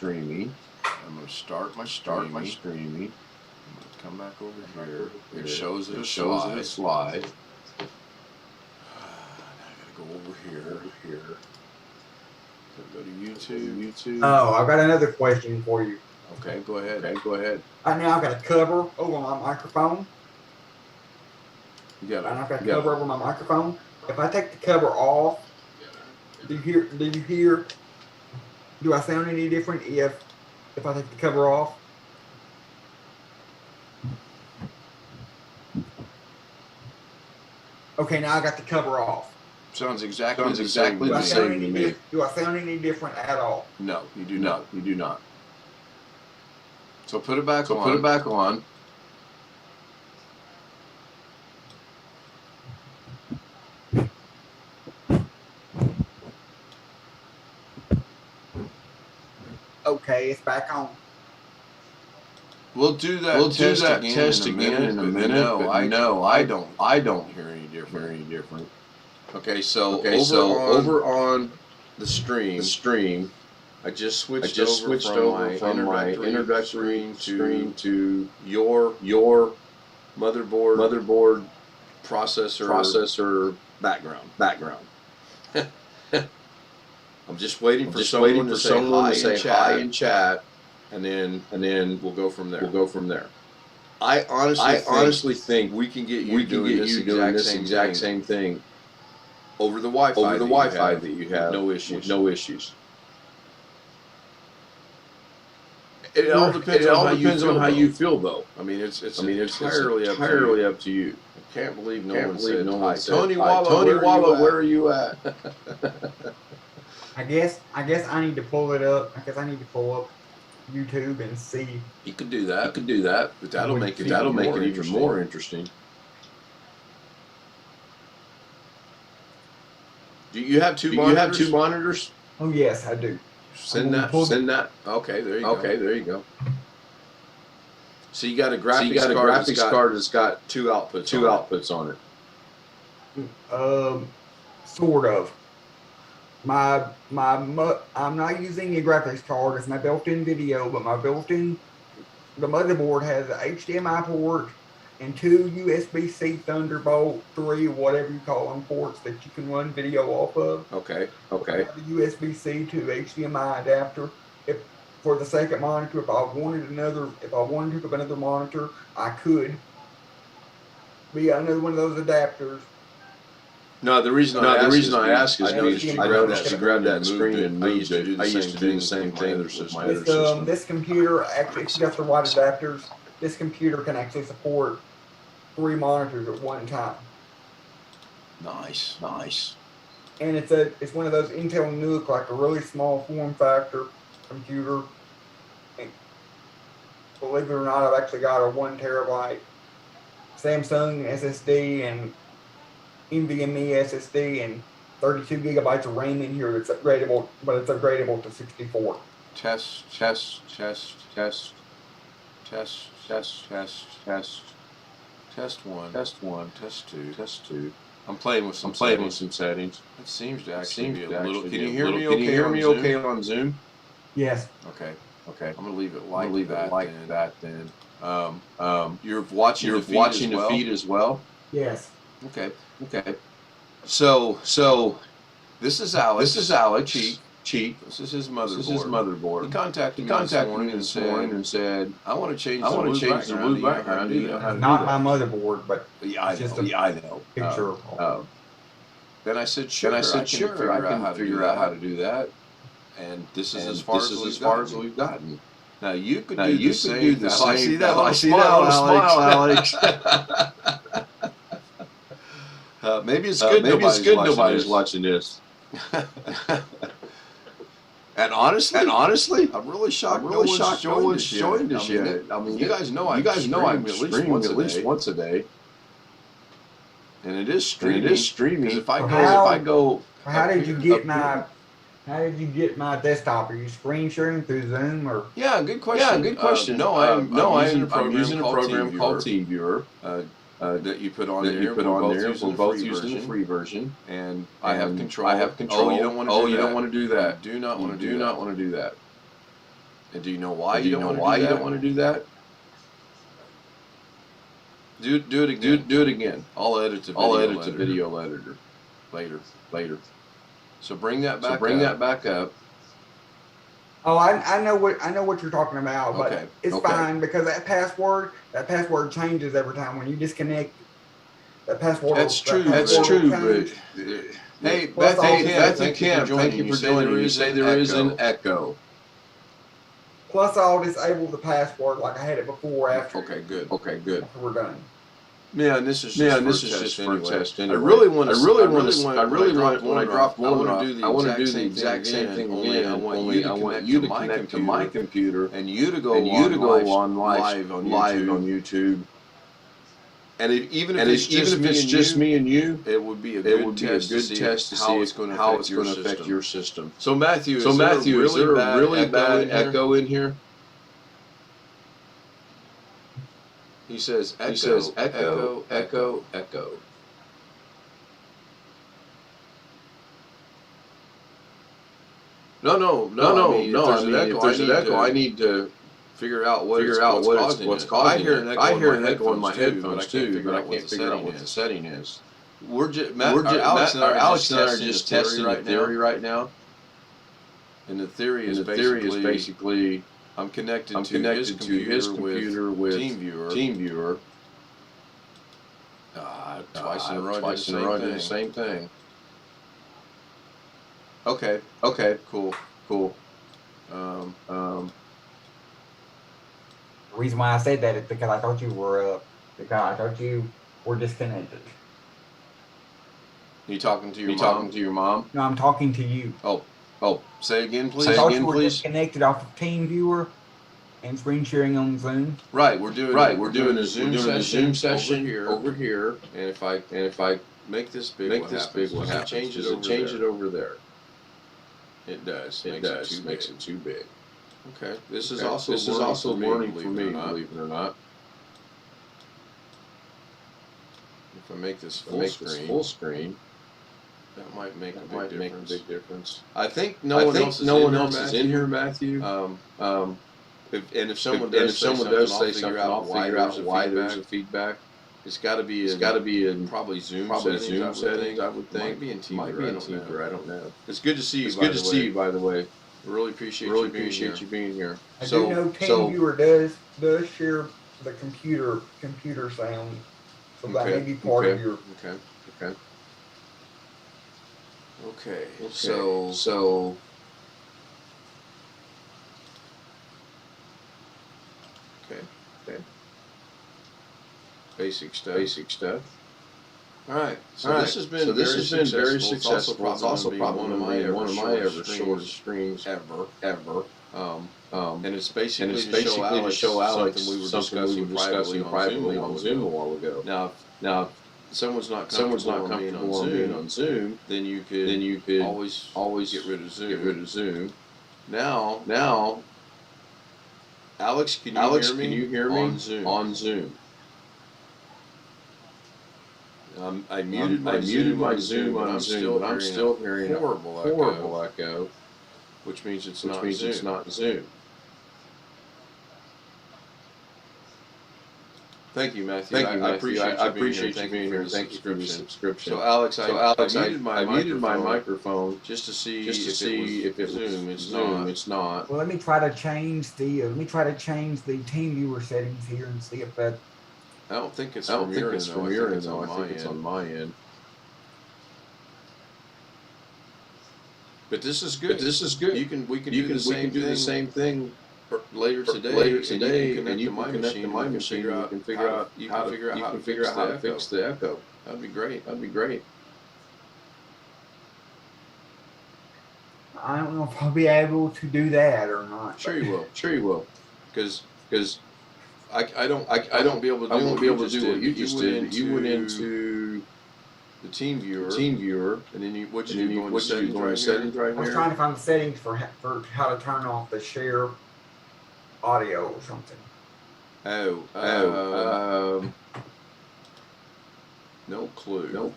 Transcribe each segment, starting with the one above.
streaming. I'm going to start my streaming. I'm going to come back over here. It shows it a slide. Now I got to go over here. Go to YouTube. Oh, I've got another question for you. Okay, go ahead. Right now I've got a cover over my microphone. You got I've got a cover over my microphone. If I take the cover off, do you hear? Do I sound any different if I take the cover off? Okay, now I got the cover off. Sounds exactly the same to me. Do I sound any different at all? No, you do not. So put it back on. Okay, it's back on. We'll do that test again in a minute. No, I don't hear any different. Okay, so over on the stream, I just switched over from my introductory screen to your motherboard processor background. I'm just waiting for someone to say hi in chat, and then we'll go from there. I honestly think we can get you doing this exact same thing over the Wi-Fi that you have. No issues. It all depends on how you feel, though. I mean, it's entirely up to you. I can't believe no one said hi. Tony Walla, where are you at? I guess I need to pull it up. I guess I need to pull up YouTube and see. You could do that, but that'll make it even more interesting. Do you have two monitors? Oh yes, I do. Send that. Okay, there you go. So you got a graphics card that's got two outputs on it. Sort of. I'm not using a graphics card. It's my built-in video, but the motherboard has an HDMI port and two USB-C Thunderbolt 3, whatever you call them, ports that you can run video off of. Okay. The USB-C to HDMI adapter. For the second monitor, if I wanted to hook up another monitor, I could. Be another one of those adapters. No, the reason I ask is because you grab that screen and moved it. I used to do the same thing with my other system. This computer, actually, if you got the right adapters, this computer can actually support 3 monitors at one time. Nice. And it's one of those Intel NUC, like a really small form factor computer. And believe it or not, I've actually got a 1 terabyte Samsung SSD and NVMe SSD and 32 gigabytes of RAM in here that's upgradable, but it's upgradable to 64. Test one, test two. I'm playing with some settings. It seems to actually be a little. Can you hear me okay on Zoom? Yes. Okay. I'm gonna leave it like that then. You're watching the feed as well? Yes. Okay. So this is Alex Cheak. This is his motherboard. He contacted me this morning and said, I want to change the blue background. Do you know how to do that? Not my motherboard, but yeah, I know. Picture. Then I said, sure. I can figure out how to do that. And this is as far as we've gotten. Now you could do the same. I see that smile, Alex. Maybe it's good. Nobody's watching this. And honestly, I'm really shocked. No one's joined us yet. I mean, you guys know I stream at least once a day, and it is streaming. If I go, how did you get my desktop? Are you screen sharing through Zoom or? Yeah, good question. I'm using a program called TeamViewer. That you put on there. We're both using the free version, and I have control. Oh, you don't want to do that. Do not want to do that. And do you know why you don't want to do that? Do it again. Do it again. I'll edit the video editor later. So bring that back up. Oh, I know what you're talking about, but it's fine because that password changes every time when you disconnect. That password. That's true. But hey, Beth Camp, thank you for joining. You say there is an echo. Plus, I'll disable the password like I had it before. After. Okay, good. After we're done. Yeah, and this is just for a test anyway. I really want when I drop one off, I want to do the exact same thing again. I want you to connect to my computer and you to go on live on YouTube. And even if it's just me and you, it would be a good test to see how it's going to affect your system. So Matthew, is there a really bad echo in here? He says echo. No. If there's an echo, I need to figure out what's causing it. I hear an echo in my headphones too, but I can't figure out what the setting is. Alex and I are just testing the theory right now. And the theory is basically I'm connected to his computer with TeamViewer. Twice in a row, did the same thing. Okay, cool. The reason why I said that is because I thought you were disconnected. You talking to your mom? No, I'm talking to you. Oh, say again, please. I thought you were disconnected off of TeamViewer and screen sharing on Zoom. Right, we're doing a Zoom session over here. And if I make this big, what happens? Change it over there. It does. Makes it too big. Okay. This is also learning for me, believe it or not. If I make this full screen, that might make a big difference. I think no one else is in here, Matthew. If someone does say something, I'll figure out why there's a feedback. It's got to be in probably Zoom settings. I would think. Might be in TeamViewer. I don't know. It's good to see you. It's good to see you, by the way. Really appreciate you being here. I do know TeamViewer does share the computer sound, so that may be part of your. Okay. So. Okay. Basic stuff. All right. So this has been very successful. It's also probably one of my ever shortest streams ever. And it's basically to show Alex something we were discussing privately on Zoom a while ago. Now, someone's not comfortable being on Zoom, then you could always get rid of Zoom. Now, Alex, can you hear me on Zoom? I muted my Zoom on Zoom, but I'm still hearing a horrible echo, which means it's not Zoom. Thank you, Matthew. I appreciate you being here. Thank you for the subscription. So, Alex, I muted my microphone just to see if it was Zoom. It's not. Well, let me try to change the TeamViewer settings here and see if that. I don't think it's from your end, though. I think it's on my end. But this is good. We can do the same thing later today, and you can connect to my machine. You can figure out how to fix the echo. That'd be great. I don't know if I'll be able to do that or not. Sure you will. Because I won't be able to do what you just did. You went into the TeamViewer, and then what did you go into settings right here? I was trying to find the settings for how to turn off the share audio or something. No clue.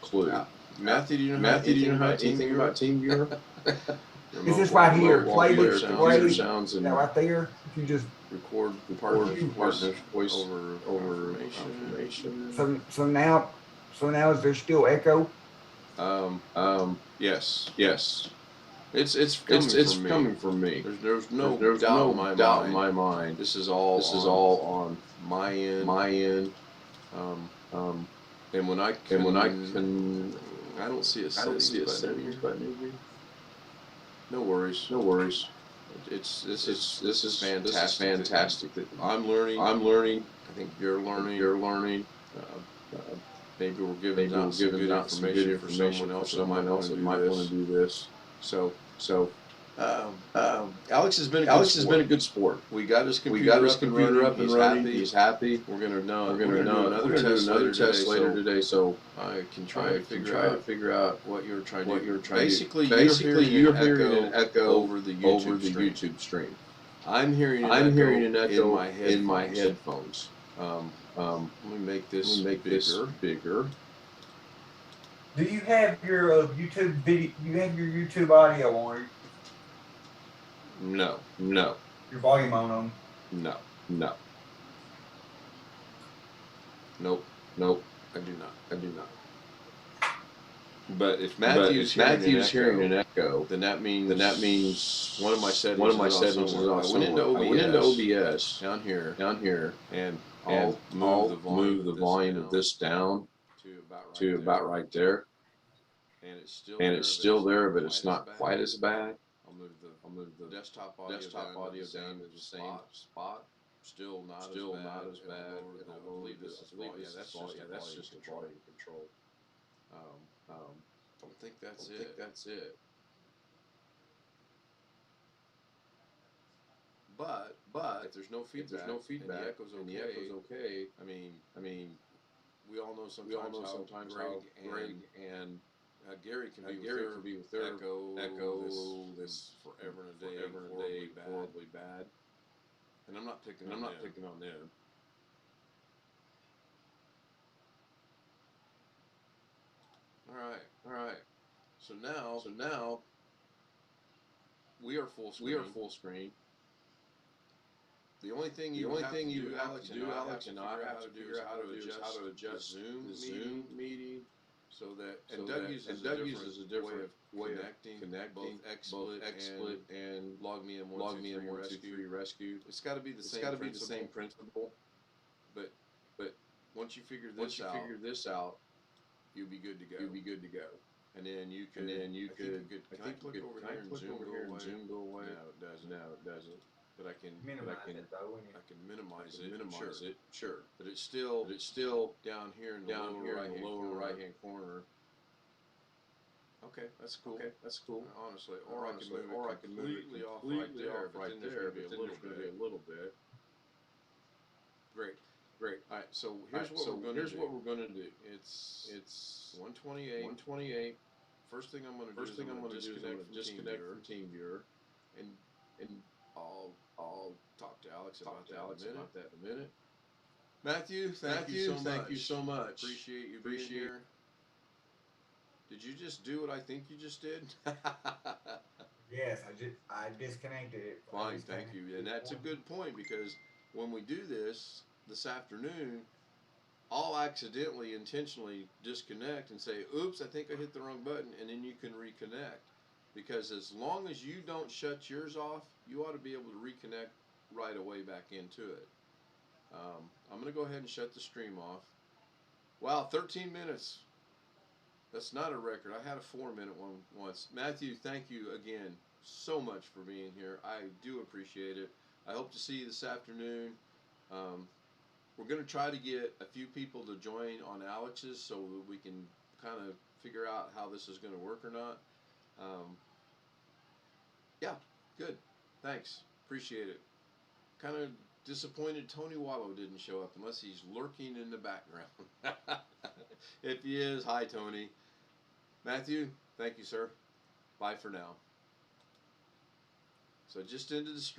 Matthew, do you know anything about TeamViewer? Is this right here? Play sounds and right there. If you just record partners voice over information. So now is there still echo? Yes. It's coming from me. There's no doubt in my mind. This is all on my end. And when I can, I don't see a settings button here. No worries. This is fantastic. I'm learning. I think you're learning. Maybe we're giving out some good information for someone else that might want to do this. So Alex has been a good sport. We got his computer up and running. He's happy. We're gonna do another test later today. So I can try to figure out what you're trying to do. Basically, you're hearing an echo over the YouTube stream. I'm hearing an echo in my headphones. Let me make this bigger. Do you have your YouTube video? You have your YouTube audio on? No. Your volume on them? No. Nope. I do not. But if Matthew's hearing an echo, then that means one of my settings is off. I went into OBS down here, and I'll move the volume of this down to about right there. And it's still there, but it's not quite as bad. I'll move the desktop audio down to the same spot. Still not as bad. I believe this is volume. Yeah, that's just a volume control. I think that's it. But if there's no feedback, and the echo's okay. I mean, we all know sometimes how Greg and Gary can be with their echo this forever and a day, horribly bad. And I'm not picking on them. All right. So now we are full screen. The only thing you have to do, Alex and I have to figure out how to adjust the Zoom meeting so that Doug uses a different way of connecting both XSplit and log me in 123 rescue. It's got to be the same principle. But once you figure this out, you'll be good to go. And then you could. Can I click over here and Zoom go away? No, it doesn't. But I can minimize it. Sure. But it's still down here in the lower right hand corner. Okay, that's cool. Honestly, or I can move it completely off right there. But then there's going to be a little bit. Great. All right. So here's what we're going to do. It's 128. First thing I'm going to do is disconnect from TeamViewer, and I'll talk to Alex about that in a minute. Matthew, thank you so much. Appreciate you being here. Did you just do what I think you just did? Yes, I disconnected it. Fine, thank you. And that's a good point, because when we do this afternoon, I'll accidentally, intentionally disconnect and say, oops, I think I hit the wrong button, and then you can reconnect. Because as long as you don't shut yours off, you ought to be able to reconnect right away back into it. I'm going to go ahead and shut the stream off. Wow, 13 minutes. That's not a record. I had a 4-minute one once. Matthew, thank you again so much for being here. I do appreciate it. I hope to see you this afternoon. We're going to try to get a few people to join on Alex's so that we can kind of figure out how this is going to work or not. Yeah, good. Thanks. Appreciate it. Kind of disappointed Tony Wallow didn't show up, unless he's lurking in the background. If he is, hi, Tony. Matthew, thank you, sir. Bye for now. So just into the stream.